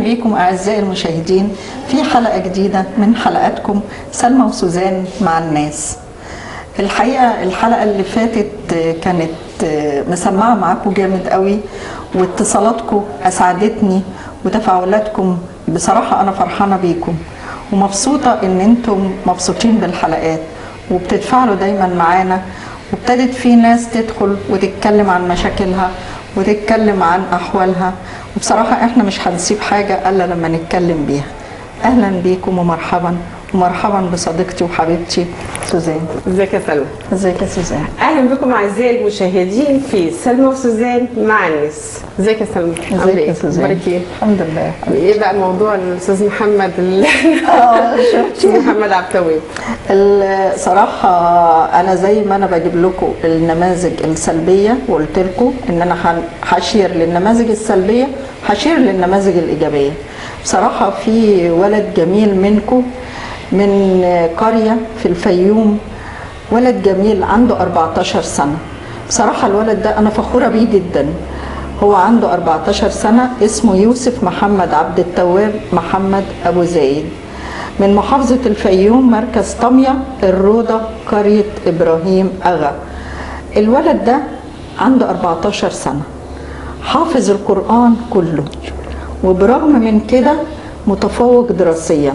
بيكم أعزائي المشاهدين في حلقة جديدة من حلقاتكم سلمى وسوزان مع الناس. الحقيقة الحلقة اللي فاتت كانت مسمعة معاكم جامد قوي، واتصالاتكم أسعدتني وتفاعلاتكم بصراحة أنا فرحانة بيكم ومبسوطة إن أنتم مبسوطين بالحلقات وبتتفاعلوا دايما معانا، وابتدت في ناس تدخل وتتكلم عن مشاكلها وتتكلم عن أحوالها، وبصراحة إحنا مش هنسيب حاجة إلا لما نتكلم بيها. أهلا بيكم ومرحبا ومرحبا بصديقتي وحبيبتي سوزان. ازيك يا سلمى؟ ازيك يا سوزان؟ اهلا بكم اعزائي المشاهدين في سلمى وسوزان مع الناس. ازيك يا سلمى؟ ازيك يا سوزان؟ اخبارك ايه؟ الحمد لله. ايه بقى موضوع الاستاذ محمد شفتي محمد عبد التواب؟ الصراحة أنا زي ما أنا بجيب لكم النماذج السلبية وقلت لكم إن أنا هشير للنماذج السلبية، هشير للنماذج الإيجابية. بصراحة في ولد جميل منكم من قرية في الفيوم، ولد جميل عنده 14 سنة. بصراحة الولد ده أنا فخورة بيه جدا. هو عنده 14 سنة، اسمه يوسف محمد عبد التواب محمد أبو زايد، من محافظة الفيوم، مركز طمية الروضة، قرية إبراهيم أغا. الولد ده عنده 14 سنة، حافظ القرآن كله، وبرغم من كده متفوق دراسيا.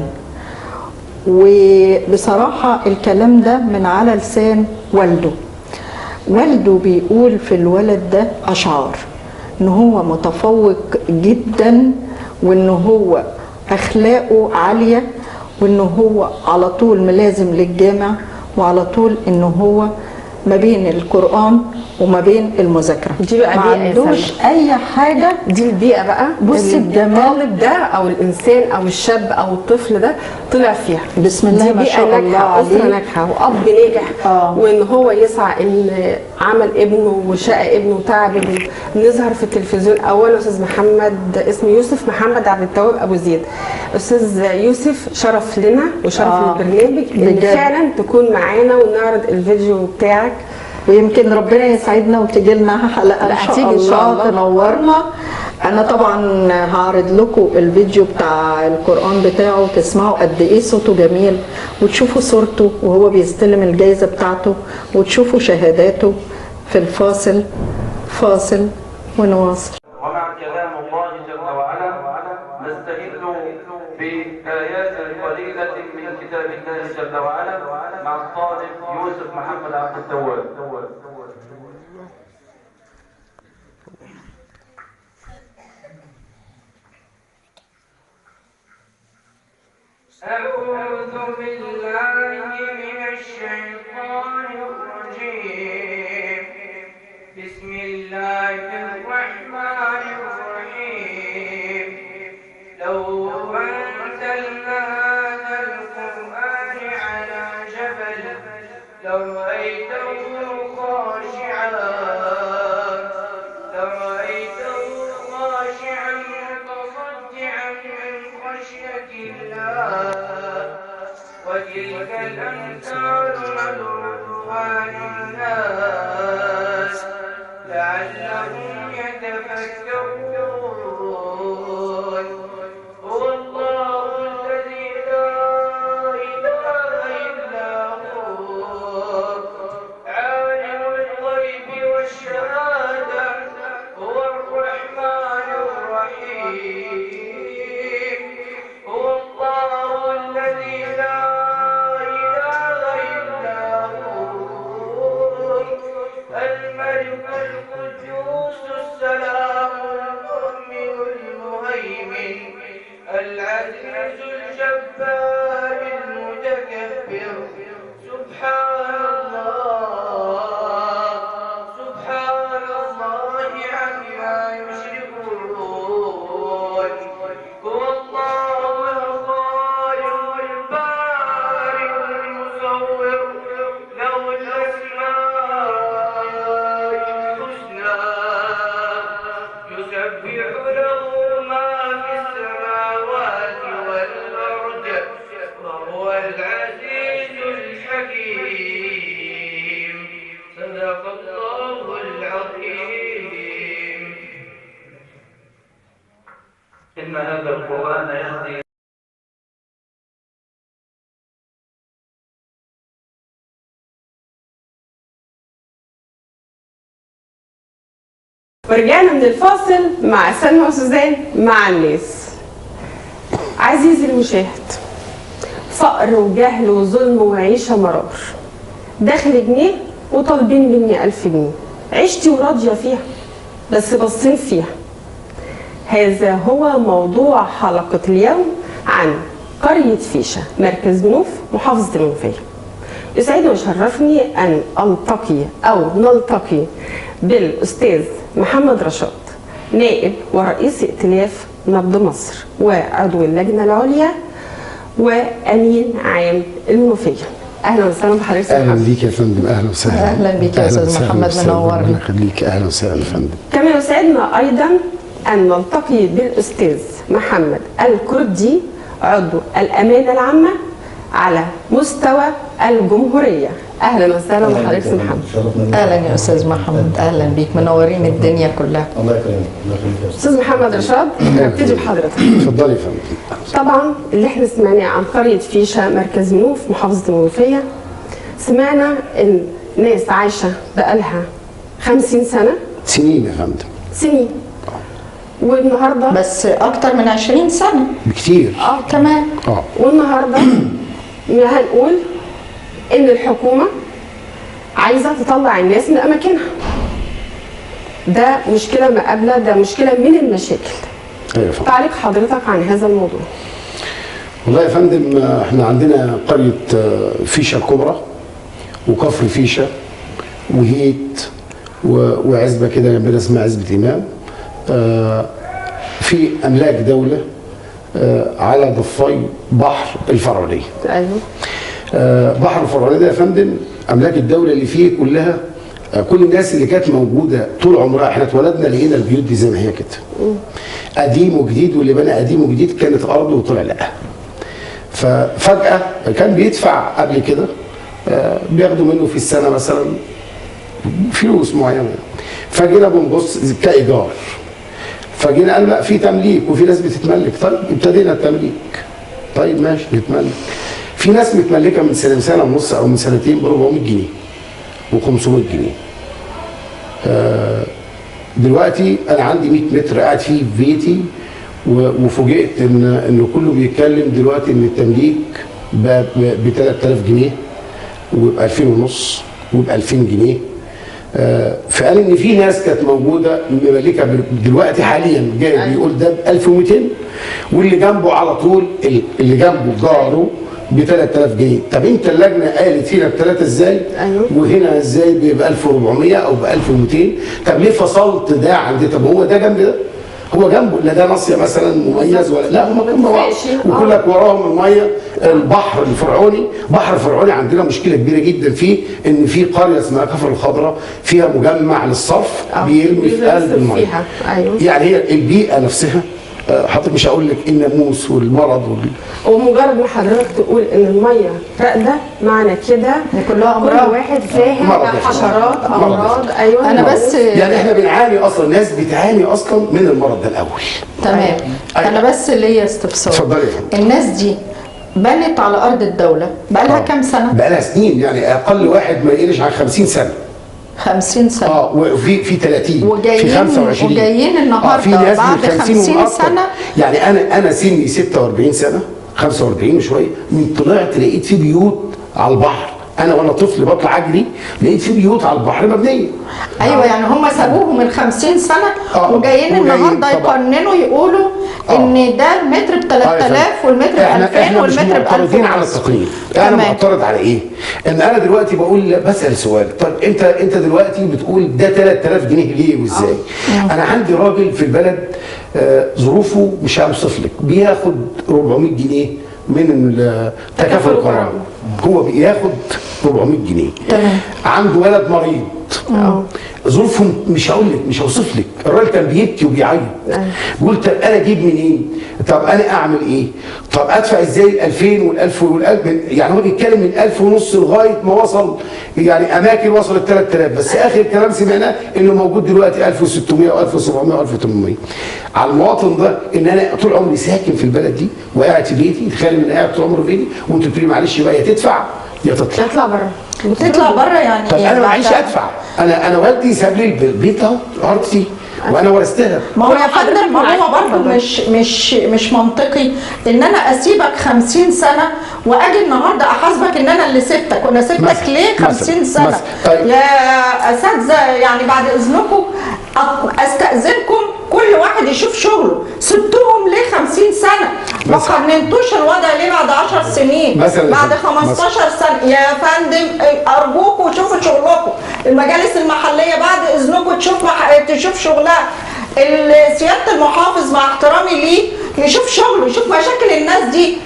وبصراحة الكلام ده من على لسان والده. والده بيقول في الولد ده أشعار إن هو متفوق جدا، وإن هو أخلاقه عالية، وإن هو على طول ملازم للجامع، وعلى طول إن هو ما بين القرآن وما بين المذاكرة. دي بقى ما عندوش أي حاجة. دي البيئة بقى، بصي الجمال الطالب ده أو الإنسان أو الشاب أو الطفل ده طلع فيها. بسم الله ما شاء الله عليه، أسرة ناجحة وأب ناجح، وإن هو يسعى إن عمل ابنه وشقى ابنه وتعب ابنه. نظهر في التلفزيون أولا أستاذ محمد، اسمه يوسف محمد عبد التواب أبو زيد. أستاذ يوسف شرف لنا وشرف للبرنامج إن فعلا تكون معانا ونعرض الفيديو بتاعك، ويمكن ربنا يسعدنا وتجي لنا حلقه ان شاء الله تنورنا. انا طبعا هعرض لكم الفيديو بتاع القرآن بتاعه، تسمعوا قد ايه صوته جميل، وتشوفوا صورته وهو بيستلم الجائزة بتاعته، وتشوفوا شهاداته في الفاصل. فاصل ونواصل. ومع كلام الله جل وعلا نستهل بآيات قليلة من كتاب الله جل وعلا مع الطالب يوسف محمد عبد التواب. أعوذ بالله من الشيطان الرجيم. بسم الله الرحمن الرحيم. لو أنزلنا هذا القرآن على جبل لرأيته خاشعا متصدعا من خشية الله. وتلك الأمثال نضربها للناس لعلهم يتفكرون. هو الله الذي لا إله إلا هو عالم الغيب والشهادة، هو الرحمن الرحيم. هو الله الذي لا إله إلا هو الملك القدوس السلام المؤمن المهيمن العزيز الجبار المتكبر. سبحان الله عما يشركون. هو الله الخالق البارئ المصور، له الأسماء الحسنى، يسبح له ما في السماوات والأرض هذا القرآن يهدي ورجعنا من الفاصل مع سلمى وسوزان مع الناس. عزيزي المشاهد، فقر وجهل وظلم وعيشة مرار، دخل جنيه وطالبين مني 1000 جنيه، عشتي وراضية فيها بس باصين فيها. هذا هو موضوع حلقة اليوم عن قرية فيشة، مركز منوف، محافظة المنوفية. يسعدني ويشرفني أن نلتقي بالأستاذ محمد رشاد، نائب ورئيس ائتلاف نبض مصر وعضو اللجنة العليا وأمين عام المنوفية. أهلا وسهلا بحضرتك. اهلا بيك يا فندم. اهلا وسهلا. اهلا بيك يا استاذ محمد، منورنا. ربنا يخليك. اهلا وسهلا يا فندم. كما يسعدنا أيضا أن نلتقي بالأستاذ محمد الكردي، عضو الأمانة العامة على مستوى الجمهورية. اهلا وسهلا بحضرتك يا محمد. اهلا يا استاذ محمد، اهلا بيك، منورين الدنيا كلها. الله يكرمك. الله يخليك يا استاذ محمد رشاد، نبتدي بحضرتك. اتفضلي يا فندم. طبعا اللي احنا سمعناه عن قرية فيشة، مركز منوف، محافظة المنوفية، سمعنا ان ناس عايشة بقالها 50 سنة. سنين يا فندم. سنين. والنهارده بس اكتر من 20 سنة بكتير. كمان. والنهارده هنقول ان الحكومة عايزة تطلع الناس من اماكنها. ده مشكلة مقابلة، ده مشكلة من المشاكل. ايوه يا فندم. تعليق حضرتك عن هذا الموضوع. والله يا فندم، احنا عندنا قرية فيشة الكبرى وكفر فيشة وهيت وعزبة كده جنبنا اسمها عزبة إمام. في أملاك دولة على ضفاي بحر الفرعونية. ايوه. بحر الفرعونية ده يا فندم أملاك الدولة اللي فيه كلها. كل الناس اللي كانت موجودة طول عمرها، احنا اتولدنا لقينا البيوت دي زي ما هي كده، قديم وجديد، واللي بنى قديم وجديد كانت أرضه وطلع لقاها. ففجأة كان بيدفع قبل كده، بياخدوا منه في السنة مثلا فلوس معينة، فجينا بنبص كإيجار، فجينا قال لا في تمليك وفي ناس بتتملك. طيب ابتدينا التمليك، طيب ماشي نتملك. في ناس متملكة من سنة ونص أو من سنتين ب 400 جنيه و500 جنيه. دلوقتي أنا عندي 100 متر قاعد فيه في بيتي، وفوجئت إن كله بيتكلم دلوقتي إن التمليك ب 3000 جنيه وب 2000 ونص وب 2000 جنيه. فقال ان في ناس كانت موجوده مملكه دلوقتي حاليا جاي بيقول ده ب 1200، واللي جنبه على طول اللي جنبه جاره ب 3000 جنيه. طب انت اللجنه قالت هنا بثلاثه ازاي؟ أيوه. وهنا ازاي ب 1400 او ب 1200؟ طب ليه فصلت ده عند ده؟ طب هو ده جنب ده؟ هو جنبه، لا ده ناصيه مثلا مميز ولا لا، هم جنب بعض وكل لك وراهم الميه. البحر الفرعوني، بحر الفرعوني عندنا مشكله كبيره جدا فيه، ان في قريه اسمها كفر الخضراء فيها مجمع للصرف بيرمي في قلب الميه. أيوه. يعني هي البيئه نفسها، حتى مش هقول لك الناموس والمرض ومجرد ما حضرتك تقول ان الميه راقده، معنى كده كلها كل واحد فاهم حشرات، امراض. ايوه. انا بس يعني احنا بنعاني اصلا، الناس بتعاني اصلا من المرض ده الاول. تمام. انا بس ليا استفسار. اتفضلي. الناس دي بنت على ارض الدوله بقالها كام سنه؟ بقالها سنين، يعني اقل واحد ما يقلش عن 50 سنه. 50 سنه. وفي 30 وجايين في 25 وجايين النهارده في ناس بعد من 50 سنه. يعني انا سني 46 سنه، 45 وشويه، من طلعت لقيت في بيوت على البحر. انا وانا طفل بطلع اجري لقيت في بيوت على البحر مبنيه. ايوه، يعني هم سابوه من 50 سنه وجايين النهارده يقننوا يقولوا ان ده المتر ب 3000 والمتر ب 2000 والمتر ب 1000. احنا مش معترضين على التقنين. انا معترض على ايه؟ ان انا دلوقتي بقول بسال سؤال، طب انت دلوقتي بتقول ده 3000 جنيه ليه وازاي؟ انا عندي راجل في البلد ظروفه مش هوصف لك، بياخد 400 جنيه من تكافل القرار. هو بياخد 400 جنيه. تمام. عنده ولد مريض، ظروفهم مش هقول لك، مش هوصف لك. الراجل كان بيبكي وبيعيط. قلت طب انا اجيب منين؟ طب انا اعمل ايه؟ طب ادفع ازاي 2000 وال1000 يعني هو بيتكلم من 1000 ونص لغايه ما وصل يعني اماكن وصلت 3000، بس اخر كلام سمعناه انه موجود دلوقتي 1600 و1700 و1800. على المواطن ده ان انا طول عمري ساكن في البلد دي وقاعد في بيتي، تخيل ان انا قاعد طول عمري في بيتي وانت تقولي معلش بقى يا تدفع يا تطلع. تطلع بره. بتطلع بره يعني طب ايه؟ انا معيش ادفع، انا والدي ساب لي البيت اهو ارضي وانا ورثتها. ما هو يا فندم ما هو برضه مش منطقي ان انا اسيبك 50 سنه واجي النهارده احاسبك ان انا اللي سبتك، وانا سبتك ليه 50 سنه؟ طيب. يا اساتذه يعني بعد اذنكم استاذنكم كل واحد يشوف شغله، سبتوهم ليه 50 سنه؟ ما قننتوش الوضع ليه بعد 10 سنين؟ مثلا بعد 15 سنه يا فندم ارجوكم شوفوا شغلكم، المجالس المحليه بعد اذنكم تشوف شغلها، سياده المحافظ مع احترامي ليه يشوف شغله، يشوف مشاكل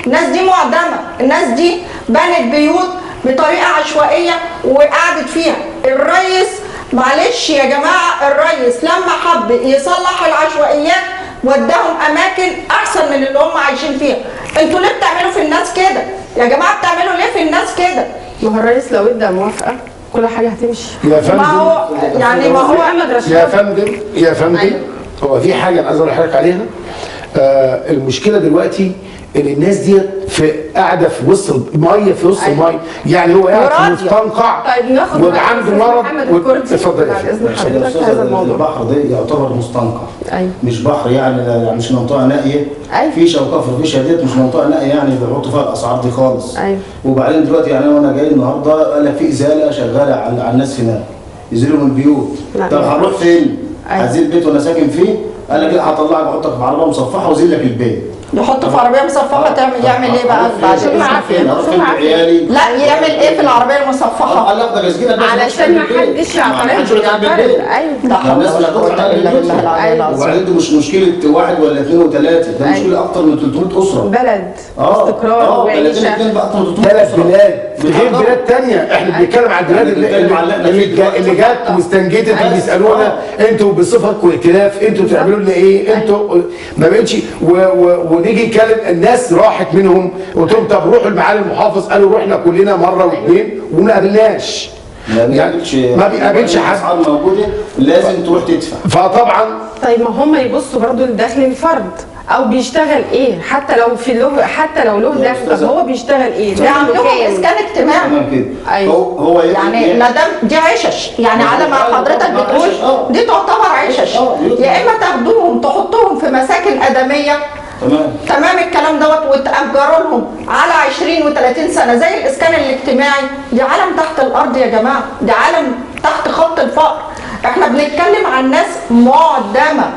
الناس دي معدمه، الناس دي بنت بيوت بطريقه عشوائيه وقعدت فيها. الرئيس معلش يا جماعه، الرئيس لما حب يصلح العشوائيات وداهم اماكن احسن من اللي هم عايشين فيها. انتوا ليه بتعملوا في الناس كده؟ يا جماعه بتعملوا ليه في الناس كده؟ ما هو الرئيس لو ادى موافقه كل حاجه هتمشي. يا فندم ما هو يعني ما هو يا فندم هو في حاجه انا عايز اقول لحضرتك عليها. المشكله دلوقتي ان الناس دي قاعده في وسط الميه، في وسط الميه، يعني هو قاعد في مستنقع. طيب ناخد وعنده مرض. اتفضل يا بعد فندم. اذن حضرتك في هذا الموضوع. البحر ده يعتبر مستنقع. ايوه. مش بحر يعني مش منطقه نائيه. أيوة. فيشه وكفر فيشه ديت مش منطقه نائيه يعني بيحطوا فيها الاسعار دي خالص. أيوة. وبعدين دلوقتي يعني وانا جاي النهارده قال لك في ازاله شغاله على الناس هناك، يزيلوا من البيوت. لا. طب هنروح فين؟ أيوة. هزيل البيت وانا ساكن فيه؟ قال لك لا هطلعك واحطك في عربيه مصفحه وازيل لك البيت. يحطه في عربيه مصفحه يعمل ايه بقى بعد شوف اذنك؟ فين؟ اروح فين بعيالي؟ لا يعمل ايه في العربيه المصفحه؟ قال لك ده مسكينه علشان ما حدش يعترض. ايوه. لا حول الناس اللي ولا قوه هتطلع الا بالله العلي العظيم. وبعدين دي مش مشكله واحد ولا اثنين وثلاثه، ده مشكله اكتر من 300 اسره. بلد استقرار وعيشه. ثلاث بلاد غير بلاد تانية. احنا بنتكلم على البلاد اللي جت واستنجدت وبيسالونا انتوا بصفتكم ائتلاف انتوا بتعملوا لنا ايه؟ انتوا ما بقتش ونيجي نتكلم الناس راحت منهم، قلت لهم طب روحوا لمعالي المحافظ، قالوا رحنا كلنا مره واثنين وما قابلناش. ما بيقابلش حد. الاسعار موجوده لازم تروح تدفع. فطبعا طيب ما هم يبصوا برضو لدخل الفرد او بيشتغل ايه، حتى لو له دخل. طب هو بيشتغل ايه؟ ده عندهم اسكان اجتماعي. تمام كده. أيوة. هو يعني ما دام دي عشش، يعني على ما حضرتك بتقول دي تعتبر عشش، يا اما تاخدوهم تحطوهم في مساكن ادميه. تمام الكلام وتأجروا لهم على 20 و30 سنه زي الاسكان الاجتماعي. دي عالم تحت الارض يا جماعه، دي عالم تحت خط الفقر. احنا بنتكلم عن ناس معدمه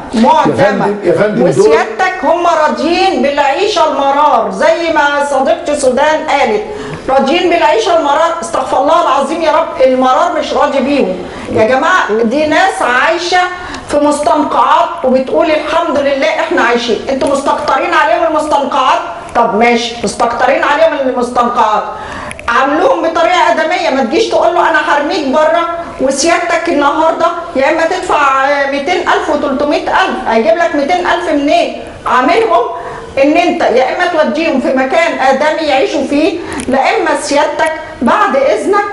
يا فندم وسيادتك هم راضيين بالعيشه المرار زي ما صديقتي سودان قالت، راضيين بالعيشه المرار. استغفر الله العظيم يا رب، المرار مش راضي بيهم يا جماعه. دي ناس عايشه في مستنقعات وبتقول الحمد لله احنا عايشين. انتوا مستكترين عليهم المستنقعات؟ طب ماشي، مستكترين عليهم المستنقعات، عاملوهم بطريقه ادميه. ما تجيش تقول له انا هرميك بره وسيادتك النهارده يا اما تدفع 200,000 و300,000. هيجيب لك 200,000 منين؟ عاملهم ان انت يا اما توديهم في مكان ادمي يعيشوا فيه، لا اما سيادتك بعد اذنك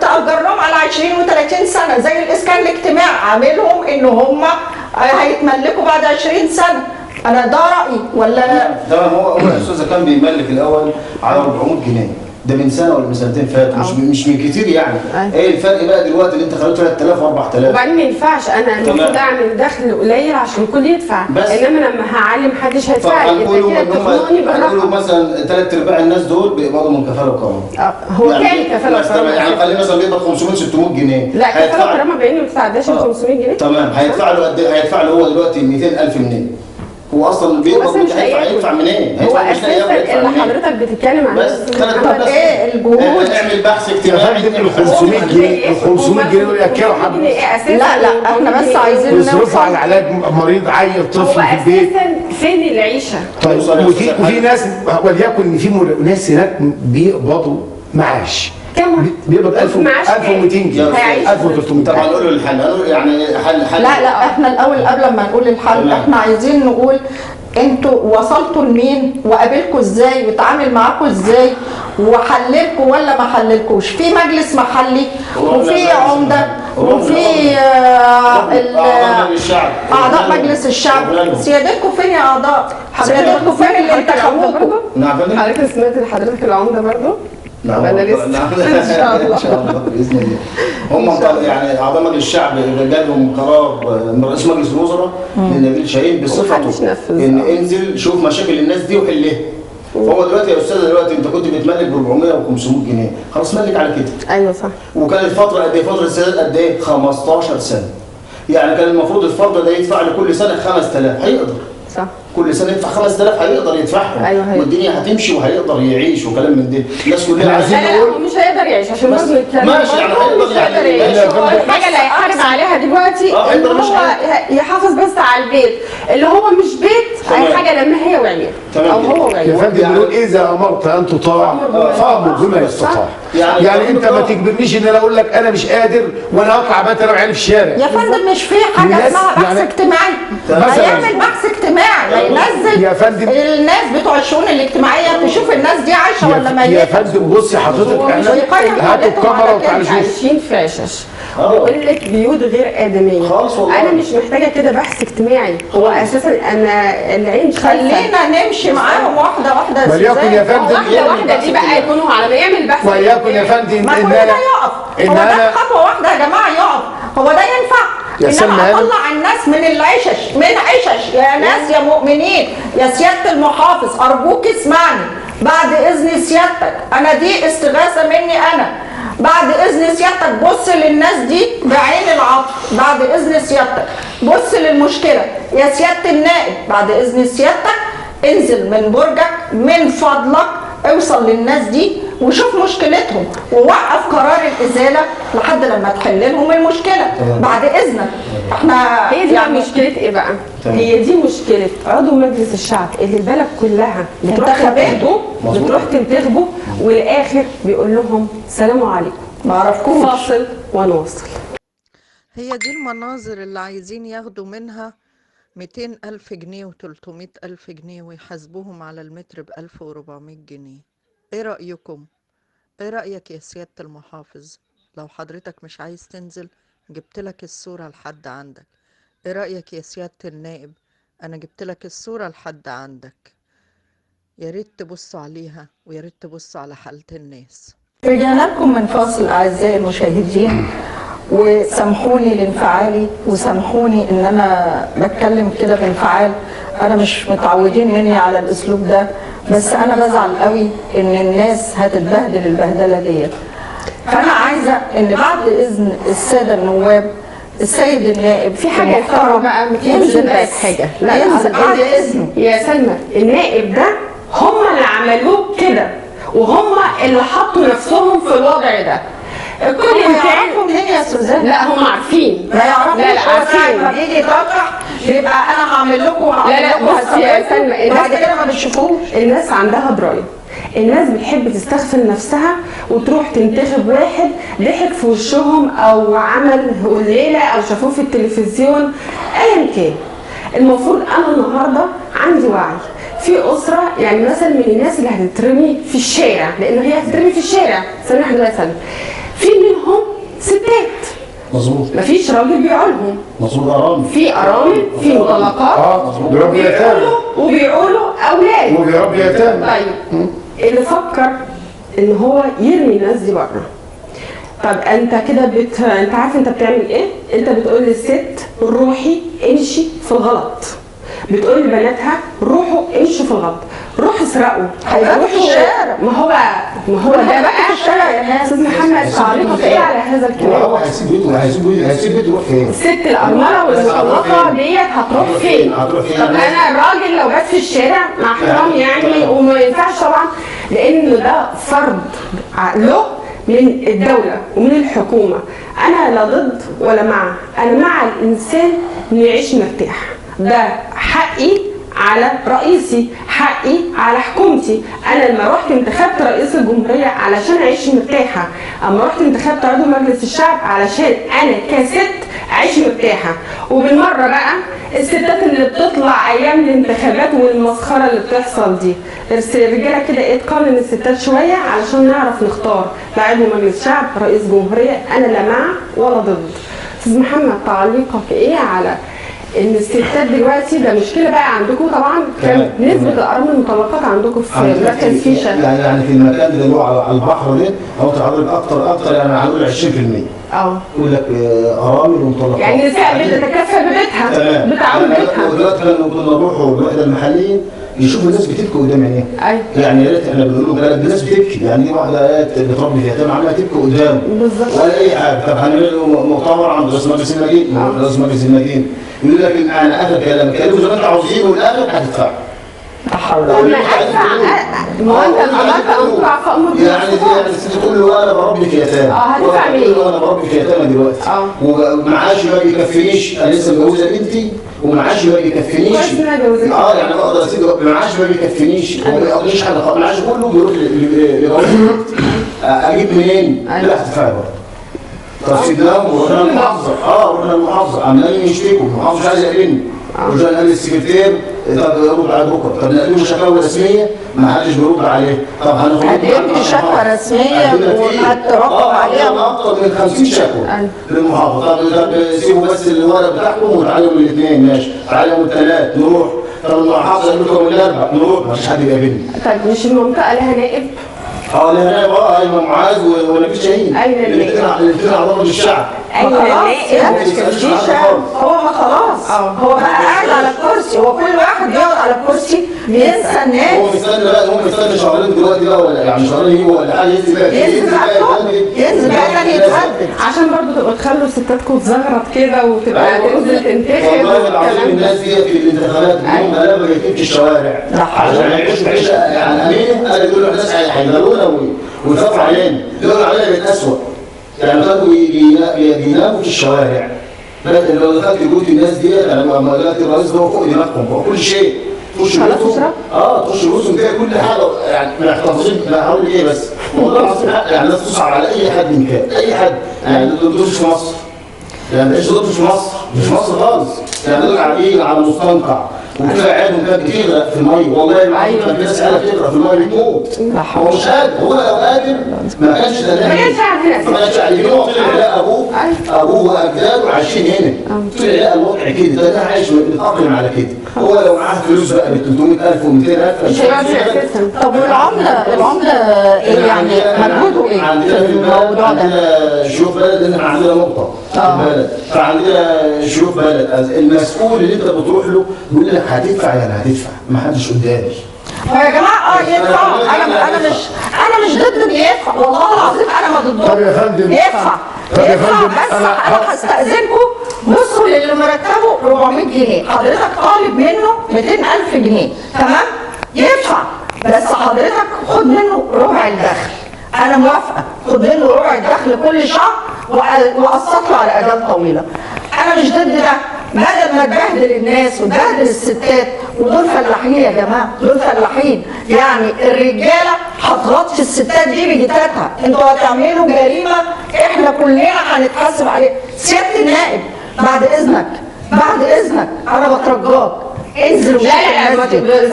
تأجر لهم على 20 و30 سنه زي الاسكان الاجتماعي. عاملهم ان هم هيتملكوا بعد 20 سنه. انا ده رايي ولا ده هو الاستاذ كان بيملك الاول على 400 جنيه، ده من سنه ولا من سنتين فاتوا، مش من كتير يعني. ايه الفرق بقى دلوقتي اللي انت خليته 3000 و4000؟ وبعدين ما ينفعش انا المفروض اعمل دخل قليل عشان الكل يدفع، انما لما هعلم محدش هيدفع لي. هنقولوا مثلا 3/4 الناس دول بيقبضوا من كفاله وكرامه. هو كام كفاله وكرامه؟ يعني خليه مثلا بيقبض 500 600 جنيه. لا كفاله وكرامه بعينه ما بتتعداش ال 500 جنيه. تمام. هيدفع له قد ايه؟ هيدفع له هو دلوقتي 200,000 منين؟ هو اصلا بيقبض هيدفع منين؟ هو اساسا اللي حضرتك بتتكلم عنه. بس ايه الجهود؟ نعمل بحث اجتماعي. ال 500 جنيه ال 500 جنيه دول ياكلوا حد. لا احنا بس عايزين يصرفوا على علاج مريض عيل طفل في البيت. هو اساسا فين العيشه؟ طيب وفي ناس وليكن ان في ناس هناك بيقبضوا معاش، كم بيقبض 1200 جنيه، هيعيش 1300. طب هنقول له الحل، هنقول يعني حل لا احنا الاول قبل ما نقول الحل تمام. احنا عايزين نقول انتوا وصلتوا لمين وقابلكوا ازاي وتعامل معاكم ازاي وحللكوا ولا ما حللكوش. في مجلس محلي وفي عمده وفي اعضاء مجلس الشعب. سيادتكم فين يا اعضاء؟ سيادتكم فين اللي انتخبوكم؟ نعم حضرتك سمعت حضرتك العمده برضه؟ نعم ولا لسه؟ ان شاء الله باذن الله. هم يعني اعضاء مجلس الشعب جالهم قرار من رئيس مجلس الوزراء لنبيل شاهين بصفته ان انزل شوف مشاكل الناس دي وحلها. فهو دلوقتي يا استاذه دلوقتي انت كنت بتملك ب 400 و 500 جنيه، خلاص ملك على كده. ايوه صح. وكانت فتره قد ايه؟ فتره السداد قد ايه؟ 15 سنه. يعني كان المفروض الفرد ده يدفع لكل سنه 5000، هيقدر. صح. كل سنه يدفع 5000 هيقدر يدفعهم. أيوة والدنيا هتمشي وهيقدر يعيش وكلام من ده. الناس كلها عايزين لا هو مش هيقدر يعيش عشان بس برضه نتكلم. ماشي يعني هو مش هيقدر هيقدر يعني يعيش. هو الحاجه اللي هيحارب عليها دلوقتي ان هيقدر مش هو يحافظ بس على البيت اللي هو مش بيت، تمام. هي حاجه لما هي وعيال تمام او هو يا وعيال. فندم بنقول اذا امرت ان تطاع فامر بما يستطاع. يعني انت ما تجبرنيش ان انا اقول لك انا مش قادر وانا اطلع بقى انا وعيالي في الشارع. يا فندم مش في حاجه الناس اسمها بحث يعني اجتماعي. مثلاً هيعمل بحث اجتماعي هينزل يا فندم الناس بتوع الشؤون الاجتماعيه تشوف الناس دي عايشه ولا يا ميته. فندم بصي حضرتك احنا هاتوا الكاميرا وتعالوا شوفوا. عايشين في عشش. بيقول لك بيوت غير ادميه. خالص والله. انا مش محتاجه كده بحث اجتماعي. هو اساسا انا العين خلينا نمشي معاهم واحده واحده يا وليكن يا فندم واحده واحده دي بقى يكونوا على ما يعمل بحث. وليكن يا فندم ما كل ان ده انا يقف. هو ده خطوه واحده يا جماعه يقف. هو ده ينفع؟ يا سلمى انما اطلع الناس من العشش من عشش يا ناس يا مؤمنين يا سياده المحافظ ارجوك اسمعني بعد اذن سيادتك. انا دي استغاثه مني انا. بعد اذن سيادتك بص للناس دي بعين العطف. بعد اذن سيادتك بص للمشكله يا سياده النائب. بعد اذن سيادتك انزل من برجك من فضلك اوصل للناس دي وشوف مشكلتهم ووقف قرار الازاله لحد لما تحل لهم المشكله. بعد اذنك احنا هي دي يعني مشكله ايه بقى؟ هي دي مشكله عضو مجلس الشعب اللي البلد كلها بتروح تنتخبه والاخر بيقول لهم سلام عليكم ما عرفكوش. فاصل ونواصل. هي دي المناظر اللي عايزين ياخدوا منها 200,000 جنيه و300,000 جنيه ويحاسبوهم على المتر ب1400 جنيه. ايه رأيكم؟ ايه رأيك يا سيادة المحافظ؟ لو حضرتك مش عايز تنزل جبت لك الصورة لحد عندك. ايه رأيك يا سيادة النائب؟ انا جبت لك الصورة لحد عندك. يا ريت تبصوا عليها ويا ريت تبصوا على حالة الناس. رجعنا لكم من فاصل اعزائي المشاهدين وسامحوني لانفعالي وسامحوني ان انا بتكلم كده بانفعال. انا مش متعودين مني على الاسلوب ده بس انا بزعل قوي ان الناس هتتبهدل البهدله ديت. فانا عايزه ان بعد اذن الساده النواب السيد النائب في حاجه محترمه بقى ينزل بقت حاجه. لا ينزل بعد اذنه يا سلمى النائب ده هم اللي عملوه كده وهم اللي حطوا نفسهم في الوضع ده. الكل يعرفوا منين يا سوزان؟ لا هم عارفين. لا يعرفوا. لا عارفين. لما بيجي يتوقع يبقى انا هعمل لكم لا بصي يا سلمى بعد كده ما بتشوفوش. الناس عندها درايه. الناس بتحب تستغفل نفسها وتروح تنتخب واحد ضحك في وشهم او عمل ليله او شافوه في التلفزيون ايا كان. المفروض انا النهارده عندي وعي في اسره يعني مثلا من الناس اللي هتترمي في الشارع لان هي هتترمي في الشارع سامح الله مثلا في منهم ستات مظبوط مفيش راجل بيعولهم مظبوط ارامل في ارامل في مطلقات بيربي يتامى وبيعولوا اولاد وبيربي يتامى. طيب اللي فكر ان هو يرمي الناس دي بره. طب انت كده انت عارف انت بتعمل ايه؟ انت بتقول للست روحي امشي في الغلط. بتقول لبناتها روحوا امشوا في الغلط. روحوا اسرقوا هيروحوا الشارع. ما هو ده بقى الشارع يا ناس. استاذ محمد تعليقك ايه على هذا الكلام؟ هو هيسيب بيته يروح فين؟ الست الارمله والمطلقه ديت هتروح فين؟ طب انا الراجل لو جت في الشارع مع احترامي يعني وما ينفعش طبعا لان ده فرض له من الدوله ومن الحكومه. انا لا ضد ولا مع، انا مع الانسان انه يعيش مرتاح. ده حقي على رئيسي، حقي على حكومتي. انا لما رحت انتخبت رئيس الجمهوريه علشان اعيش مرتاحه، اما رحت انتخبت عضو مجلس الشعب علشان انا كست اعيش مرتاحه. وبالمره بقى الستات اللي بتطلع ايام الانتخابات والمسخره اللي بتحصل دي، الرجاله كده ايه تقارن الستات شويه علشان نعرف نختار عضو مجلس شعب، رئيس جمهوريه. انا لا مع ولا ضد. استاذ محمد، تعليقك ايه على ان الستات دلوقتي ده مشكله بقى عندكم طبعا؟ كم نسبه الارامل المطلقات عندكم في مركز فيشه؟ يعني في المكان اللي هو على البحر ده هو تعرض اكتر يعني هنقول 20%. يقول لك ارامل ومطلقات، يعني نساء بتتكفل ببيتها بتعول بيتها. ودلوقتي كنا نروحوا الوحده المحليه يشوفوا الناس بتبكي قدام عينيها. ايوه يعني يا ريت احنا بنقول لهم الناس بتبكي، يعني دي واحده بتربي في يتامى عماله تبكي قدامه بالظبط ولا اي حاجه. طب هنعمل مؤتمر عند رئيس مجلس المدينه، رئيس مجلس المدينه يقول لك انا اخر كلام كلمه زي ما انتوا عاوزين والاخر هتدفعوا. ما ادفع، ما هو انت هتدفع في امر يعني الست تقول له انا بربي في يتامى، هتدفع منين؟ انا بربي في يتامى دلوقتي ومعاشي ما بيكفينيش، انا لسه متجوزه بنتي ومعاشي ما بيكفينيش. يعني بقدر اسيب معاشي ما بيكفينيش وما بيقضيش حاجه خالص، معاشي كله بيروح لجوزي. اجيب منين؟ لا هتدفعي برضه. طب سيبناهم ورحنا المحافظه، رحنا المحافظه عمالين يشتكوا، المحافظه مش عايز يقابلني. رجعنا قال للسكرتير طب رد على بكره، طب نقدم شكاوى رسميه ما حدش بيرد عليه. طب قدمت شكوى رسميه وهترقب عليها اكتر من 50 شكوى للمحافظه. طب سيبوا بس الورق بتاعكم وتعالوا من الاثنين، ماشي تعالوا من الثلاث نروح. طب المحافظه قالت لكم من الاربع نروح، ما فيش حد بيقابلني. طيب مش المنطقه لها نائب؟ لها نائب. ايمن معاذ ونبيل شاهين الاثنين اعضاء الشعب. النائب مش هو ما خلاص هو بقى قاعد على الكرسي، هو كل واحد بيقعد على الكرسي بينسى الناس. هو مستنى شهرين دلوقتي بقى ولا يعني شهرين ولا حاجه ينزل بقى يتهدد عشان برضه تبقوا تخلوا ستاتكم تزغرط كده وتبقى تنزل تنتخب. والله العظيم الناس دي في الانتخابات هم لا ما بيكتبش الشوارع عشان يعيشوا عيشه يعني امين. قال يقولوا الناس هيغلونا ويخافوا علينا، يقولوا علينا بيتأسوأ. يعني كانوا بيناموا في الشوارع. لو دخلت بيوت الناس دي يعني لما دلوقتي الرئيس ده فوق دماغهم فوق كل شيء. تخش بيوتهم تخش بيوتهم فيها كل حاجه يعني محتفظين. لا هقول ايه بس والله العظيم يعني الناس تصعب على اي حد من كان اي حد. يعني دول مش في مصر، يعني ايش دول مش في مصر، مش في مصر خالص. يعني دول قاعدين على مستنقع وكده عينهم كانت بتغرق في الميه. والله العظيم كان في ناس قاعده بتغرق في الميه بتموت. هو مش قادر، هو لو قادر ما كانش ده. ما كانش عارف هو طلع لا ابوه واجداده عايشين هنا. طلع لا الوضع كده ده انا عايش متاقلم على كده. هو لو معاه فلوس بقى ب 300000 و200000 مش هيقعد. طب والعمله ايه يعني مجهوده ايه في الموضوع ده؟ عندنا شيوخ بلد، احنا عندنا نقطه في البلد، فعندنا شيوخ بلد المسؤول اللي انت بتروح له يقول لك هتدفع يعني هتدفع، ما حدش قدامي. هو يا جماعه يدفع. انا مش ضد ان يدفع، والله العظيم انا ما ضده. طب يا فندم يدفع بس انا هستأذنكم بصوا للي مرتبه 400 جنيه، حضرتك طالب منه 200,000 جنيه، تمام؟ يدفع بس حضرتك خد منه ربع الدخل. انا موافقه، خد منه ربع الدخل كل شهر وقسط له على اجال طويله. انا مش ضد ده، بدل ما تبهدل الناس وتبهدل الستات. ودول فلاحين يا جماعه، دول فلاحين. يعني الرجاله هتغطي الستات دي بجتاتها، انتوا هتعملوا جريمه احنا كلنا هنتحاسب عليها. سياده النائب بعد اذنك انا بترجاك انزل لا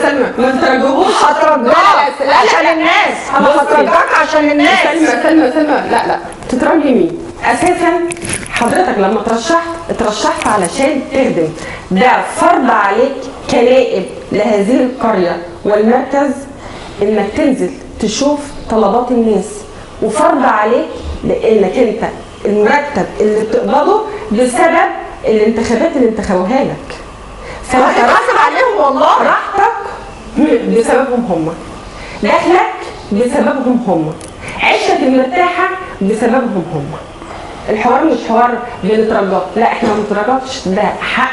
سلمى ما تترجوش. هترجاك عشان الناس، انا هترجاك عشان الناس. سلمى لا تترجي مين؟ اساسا حضرتك لما اترشحت علشان تخدم، ده فرض عليك كنائب لهذه القريه والمركز انك تنزل تشوف طلبات الناس، وفرض عليك لانك انت المرتب اللي بتقبضه بسبب الانتخابات اللي انتخبوها لك. هتحاسب عليهم والله. راحتك بسببهم هم، دخلك بسببهم هم، عيشتك المرتاحه بسببهم هم. الحوار مش حوار بنترجاك، لا احنا ما بنترجاكش، ده حق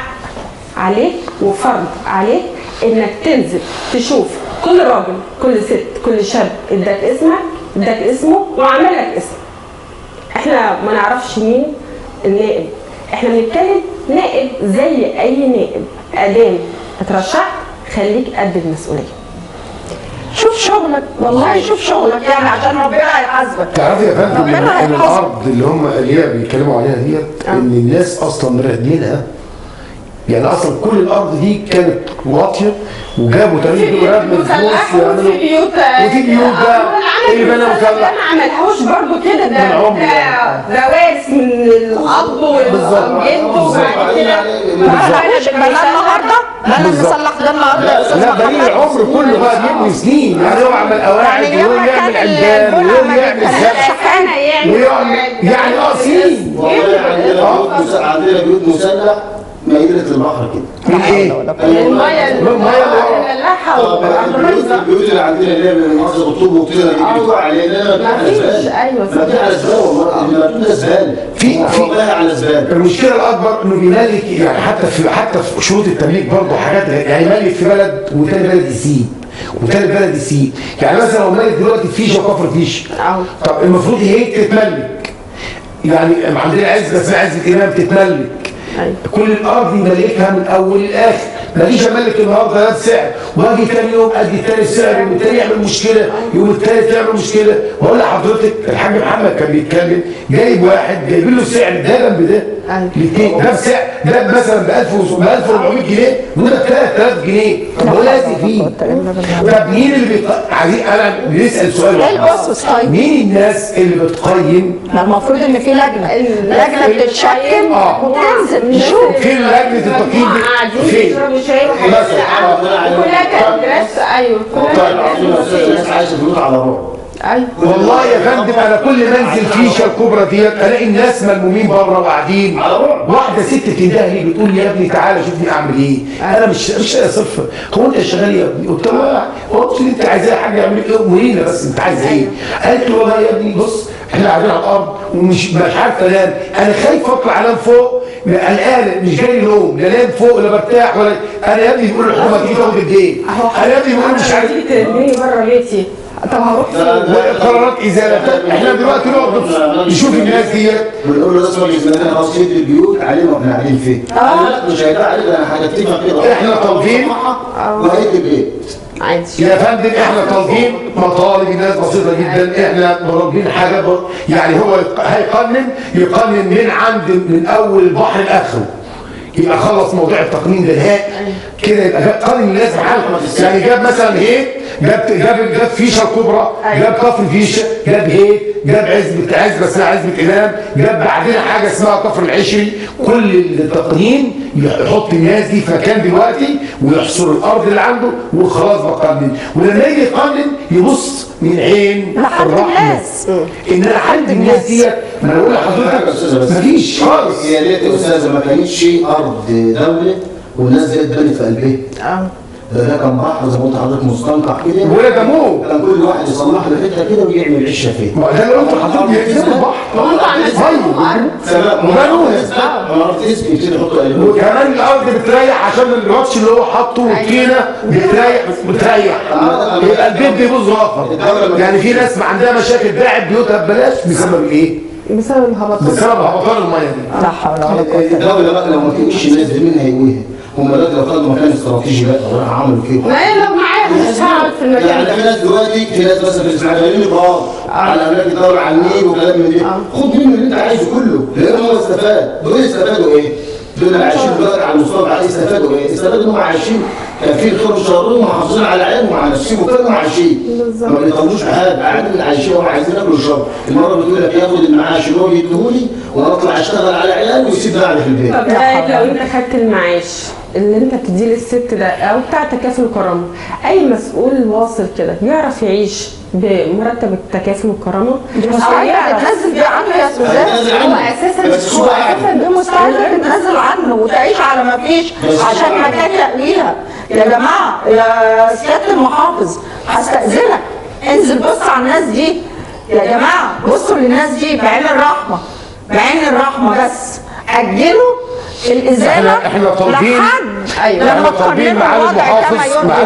عليك وفرض عليك انك تنزل تشوف كل راجل كل ست كل شاب اداك اسمه وعمل لك اسم. احنا ما نعرفش مين النائب، احنا بنتكلم نائب زي اي نائب. ادام اترشحت خليك قد المسؤوليه. شوف شغلك والله، شوف شغلك يعني عشان ربنا هيحاسبك. تعرفي يا فندم ان الارض اللي هي بيتكلموا عليها ديت ان الناس اصلا راهنينها، يعني اصلا كل الارض دي كانت واطيه وجابوا تاريخ وراب من فلوس يعملوا وفي بيوت بقى اللي بنى مسلح ما عملهوش برضه كده، ده وارث من الاب والجد وبعد كده بلا النهارده بلا نصلح ده النهارده يا استاذ لا بني العمر كله بقى بيبني سنين، يعني هو عمل قواعد ويوم يعمل عمدان ويوم يعمل شحانه ويعمل يعني سنين. والله عندنا بيوت مسلح ميلة البحر كده. من ايه؟ الميه الملاحه البيوت اللي عندنا اللي هي من قصر الطوب وكده دي بتقع علينا ما فيش. ايوه مبنيه على زباله، والله مبنيه زباله والله على زباله. المشكله الاكبر انه بيملك، يعني حتى في شروط التمليك برضه حاجات، يعني يملك في بلد وتاني بلد يسيب وتاني بلد يسيب. يعني مثلا لو ملك دلوقتي فيشه وكفر فيشه، طب المفروض هي تتملك، يعني عندنا عزبه اسمها عزبه امام تتملك. كل الارض يملكها من اول لاخر، ما جيش املك النهارده ده بسعر واجي ثاني يوم ادي الثاني السعر، يوم الثاني يعمل مشكله، يوم الثالث يعمل مشكله. بقول لحضرتك الحاج محمد كان بيتكلم، جايب واحد جايب له سعر ده جنب ده الاثنين، ده بسعر ده مثلا ب 1400 جنيه وده ب 3000 جنيه. طب هو لازم فيه. طب مين اللي انا بنسال سؤال واحد، مين الناس اللي بتقيم؟ المفروض ان في لجنه بتتشكل وتنزل نشوف فين لجنه التقييم دي؟ فين؟ كلها كانت دراسه. ايوه الناس عايشه بيوت على روح. ايوه والله يا فندم انا كل ما انزل فيشه الكبرى ديت الاقي الناس ملمومين بره وقاعدين، واحده ست تنده لي بتقول لي يا ابني تعالى شوفني اعمل ايه. انا مش صفر، هو انت شغال يا ابني؟ قلت لها هو اللي انت عايزاه حاجه يعمل ايه؟ قولي بس انت عايز ايه؟ قالت لي والله يا ابني بص احنا قاعدين على الارض ومش عارف انام، انا خايف اطلع انام فوق، قلقان مش جاي نوم، لا انام فوق ولا برتاح ولا انا يا ابني بيقول الحكومه تيجي تاخد الدين، انا يا ابني بيقول مش عارف ترميني بره بيتي. طب هروح قرارات ازاله. احنا دلوقتي نقعد نشوف الناس ديت بنقول له اسمع يا خلاص شد البيوت علينا واحنا قاعدين فين؟ لا مش هيبقى عليك، انا هكتفك كده. احنا طالبين وهيدي البيت عادي يا فندم، احنا طالبين مطالب الناس بسيطه جدا، احنا طالبين حاجه يعني هو يقنن من اول البحر لاخره، يبقى خلص موضوع التقنين ده نهائي كده، يبقى قانون الناس بحالها. يعني جاب مثلا هيك، جاب فيشه كبرى، جاب كفر فيشه، جاب هيك، جاب عزبه اسمها عزبه امام، جاب بعدين حاجه اسمها كفر العشري. كل التقنين يحط الناس دي في مكان دلوقتي ويحصر الارض اللي عنده وخلاص بقنن، ولما يجي يقنن يبص من عين الرحمه ان انا عند الناس ديت. ما انا بقول لحضرتك مفيش خالص. يا ريت يا استاذه ما كانتش ارض دوله والناس دي اتبنت في قلبها. ده كان بحر زي ما قلت لحضرتك مستنقع كده، ولا جموه كان كل واحد يصلح له حته كده ويعمل عشه فيه. ما ده اللي قلت لحضرتك يقسموا البحر وكمان الارض بتريح عشان الرطش اللي هو حاطه والطينه بتريح يبقى البيت بيبوظ اخر. يعني في ناس ما عندها مشاكل باعت بيوتها ببلاش بسبب ايه؟ بسبب الهبطان، بسبب هبطان الميه دي. لا حول ولا قوه. الدوله بقى لو ما كانش الناس دي منها يقويها، هم دلوقتي لو خدوا مكان استراتيجي بقى وراح عملوا كده. لا لو معايا مش هقعد في المكان. يعني في ناس دلوقتي، في ناس مثلا في الاسماعيليه ابراهيم على املاك الدوله على النيل وكلام من ده، خد منه اللي انت عايزه كله، لان هو استفاد. دول استفادوا ايه؟ دول اللي عايشين دلوقتي على المستوى العالي استفادوا ايه؟ استفادوا انهم عايشين كان في الخير والشر محافظين على عيالهم وعلى نفسهم وكانوا عايشين. ما بيطلعوش بحاجه، قاعدين عايشين وعايزين ياكلوا الشر. المره بتقول لك ياخد المعاش اللي هو يديهولي واطلع اشتغل على عيالي ويسيب بعدي في البيت. طب لو انت خدت المعاش اللي انت بتديه للست ده او بتاع تكافل الكرامه، اي مسؤول واصل كده يعرف يعيش بمرتب التكافل والكرامه؟ تنزل بيه عنه يا سوزان، هو اساسا بمستعد تنزل عنه وتعيش على ما فيش عشان مكان يقليها. يا جماعه يا سياده المحافظ هستأذنك انزل بص على الناس دي يا جماعه، بصوا للناس دي بعين الرحمه، بعين الرحمه بس اجلوا الازاله. احنا طالبين لما طالبين معالي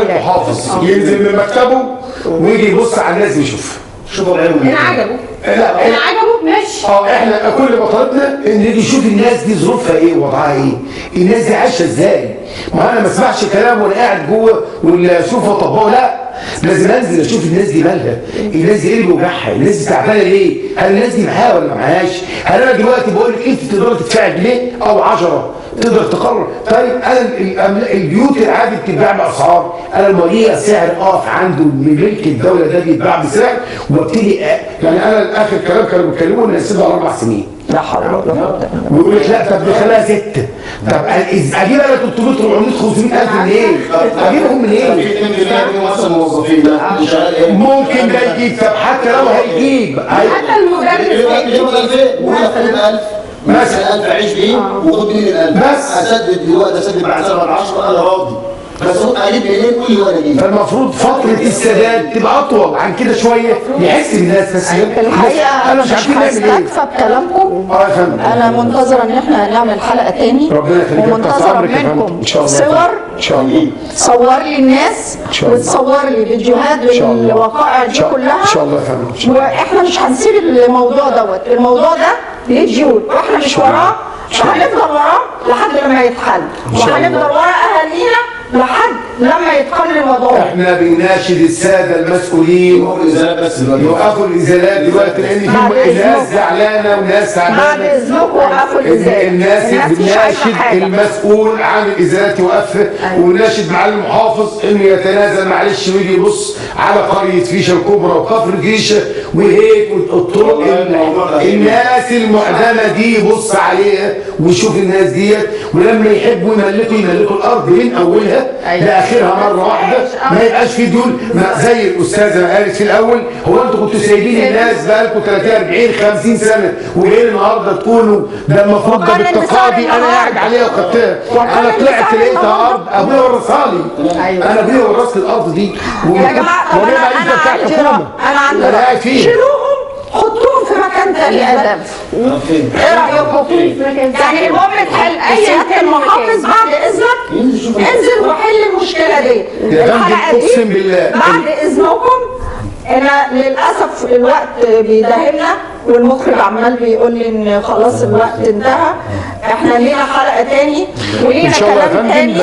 المحافظ ينزل من مكتبه ويجي يبص على الناس ويشوف. شوفوا بعينهم. ان عجبه لا ان عجبه ماشي. احنا كل ما طلبنا ان يجي يشوف الناس دي ظروفها ايه ووضعها ايه، الناس دي عايشه ازاي، ما انا ما اسمعش كلام وانا قاعد جوه ولا اشوفه اطبقه، لا لازم انزل اشوف الناس دي مالها، الناس دي ايه اللي بيوجعها، الناس دي تعبانه ليه؟ هل الناس دي معاها ولا ما معاهاش؟ هل انا دلوقتي بقول لك انت تقدر تدفعي جنيه او 10 تقدر تقرر؟ طيب انا البيوت العادي بتتباع باسعار، انا لما ليا سعر اقف عنده من ملك الدوله ده بيتباع بسعر وابتدي يعني انا اخر كلام كانوا بيتكلموا ان السد على 4 سنين. لا حول ولا قوه. ويقول لك لا طب نخليها 6. طب اجيب انا 300 400 500 الف منين؟ اجيبهم منين؟ ممكن ده يجيب، طب حتى لو هيجيب حتى المدرس مثلا 1000 اعيش بيه وخد مني ال1000 بس اسدد دلوقتي، اسدد بعد 7 10 انا راضي، بس هو قريب منين كل وانا اجيب. فالمفروض فتره السداد تبقى اطول عن كده شويه يحس بالناس. بس الحقيقه انا مش عارفين نعمل ايه. هستكفى بكلامكم. يا فندم انا منتظره ان احنا هنعمل حلقه تاني، ربنا يخليك. ومنتظره منكم ان شاء الله صور ان شاء الله تصور لي الناس وتصور لي فيديوهات بالوقائع دي كلها ان شاء الله يا فندم. واحنا مش هنسيب الموضوع دوت، الموضوع ده ليه ديون واحنا مش وراه، وهنفضل وراه لحد لما يتحل، وهنفضل ورا اهالينا لحد لما يتقنن الموضوع. احنا بنناشد الساده المسؤولين يوقفوا الازالات دلوقتي، لان في ناس زعلانه وناس تعبانه. بعد اذنكم وقفوا الازالات. الناس بنناشد المسؤول عن الازالات يوقفها، ونناشد معالي المحافظ انه يتنازل معلش ويجي يبص على قريه فيشه الكبرى وكفر فيشه وهيك والطرق الناس المعدمه دي يبص عليها ويشوف الناس ديت، ولما يحبوا يملكوا الارض من اولها لاخرها مره واحده، ما يبقاش في ديون زي الاستاذه ما قالت في الاول. هو انتوا كنتوا سايبين الناس بقالكم 30 40 50 سنه وجايين النهارده تكونوا ده المفروض ده بالتقاضي انا قاعد عليها وخدتها، انا طلعت لقيتها ارض ابويا ورثها لي. انا ابويا ورثت الارض دي يا جماعه طب انا عندي رأي. شيلوهم حطوهم في مكان تاني ادب. ايه رايكم؟ يعني المهم تحل اي كان محافظ بعد اذنك انزل وحل المشكله دي. الحلقه دي بعد اذنكم. انا للاسف الوقت بيداهمنا والمخرج عمال بيقول لي ان خلاص الوقت انتهى. احنا لينا حلقه تاني ولينا كلام تاني.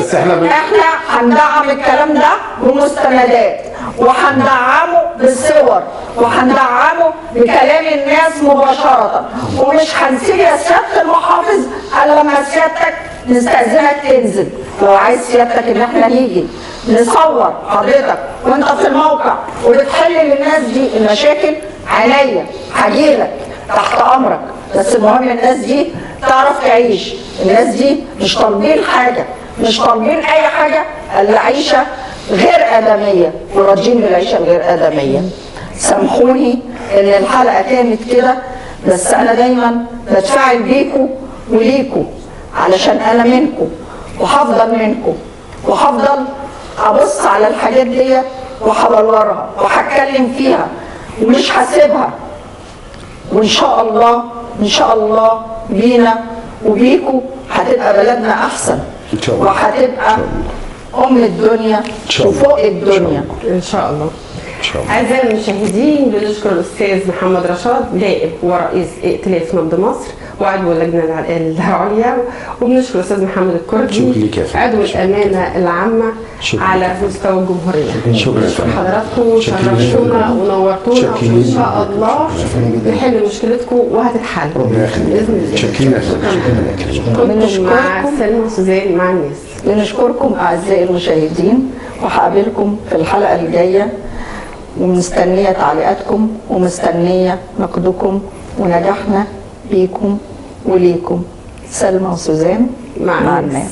احنا هندعم الكلام ده بمستندات وهندعمه بالصور وهندعمه بكلام الناس مباشره، ومش هنسيب يا سياده المحافظ الا لما سيادتك نستأذنك تنزل. لو عايز سيادتك ان احنا نيجي نصور حضرتك وانت في الموقع وبتحل للناس دي المشاكل، عينيا هجيلك تحت امرك. بس المهم الناس دي تعرف تعيش، الناس دي مش طالبين حاجه، مش طالبين اي حاجه الا عيشه غير ادميه وراضيين بالعيشه الغير ادميه. سامحوني ان الحلقه كانت كده، بس انا دايما بتفاعل بيكوا وليكوا علشان انا منكم وهفضل منكم وهفضل ابص على الحاجات دي وهبلورها وهتكلم فيها ومش هسيبها. وان شاء الله ان شاء الله بينا وبيكوا هتبقى بلدنا احسن وهتبقى ام الدنيا وفوق الدنيا ان شاء الله. أعزائي المشاهدين، بنشكر الأستاذ محمد رشاد نائب ورئيس ائتلاف نبض مصر وعضو اللجنة العليا، وبنشكر الأستاذ محمد الكردي عضو الأمانة العامة على مستوى الجمهورية. شكرا حضراتكم، شرفتونا ونورتونا، وإن شاء الله نحل مشكلتكم وهتتحل بإذن الله. كنتم مع سلمى وسوزان مع الناس. بنشكركم أعزائي المشاهدين، وهقابلكم في الحلقة الجاية، ومستنية تعليقاتكم ومستنية نقدكم ونجاحنا بيكم وليكم. سلمى وسوزان مع الناس.